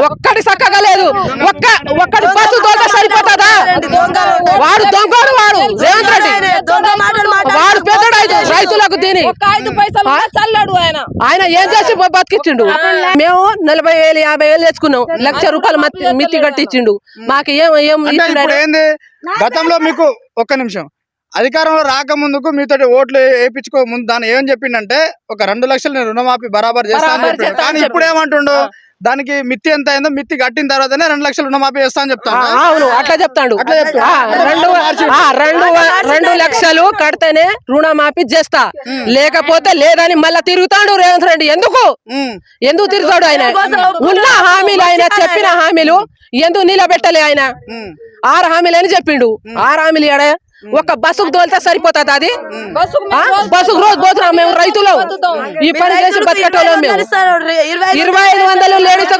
ఒక్కటి చక్కగా లేదు. ఒక్కటి బస్సు దొంగ సరిపోతుందా? వాడు దొంగడు, వాడు రేవంత్ రెడ్డి వాడు పెద్దడు రైతులకు తిని ఆయన ఏం చేసి బతికిచ్చిండు. మేము 40,000 50,000 తెచ్చుకున్నాం, ₹1,00,000 మిత్తి కట్టించిండు. మాకు ఏంది గతంలో మీకు ఒక్క నిమిషం అధికారంలో రాకముందుకు మీతో ఓట్లు వేయించుకో ముందు దాన్ని ఏమని చెప్పిండంటే ఒక 2 లక్షలు నేను రుణమాఫీ బరాబర్ చేస్తాను చెప్పాడు. కానీ ఇప్పుడు ఏమంటుండు, దానికి మిత్తి ఎంత అయిందో మిత్తి కట్టిన తర్వాతనే 2 లక్షలు రుణమాఫీ చేస్తా అని చెప్తాను. అవును అట్లా చెప్తాడు. 2 లక్షలు కడితేనే రుణమాఫీ చేస్తా, లేకపోతే లేదని మళ్ళా తిరుగుతాడు రేవంత్ రెడ్డి. ఎందుకు తిరుగుతాడు? ఆయన ఉన్న హామీలు, ఆయన చెప్పిన హామీలు ఎందుకు నిలబెట్టలే? ఆయన 6 హామీలు అని చెప్పిండు. 6 హామీలు ఏడా? ఒక బస్సుకు తోలితే సరిపోతుంది. అది బస్సుకు రోజు పోతున్నాం మేము, రైతులు ఈ పని చేసి బతికటోళ్ళం మేము. 2,500 లేడీస్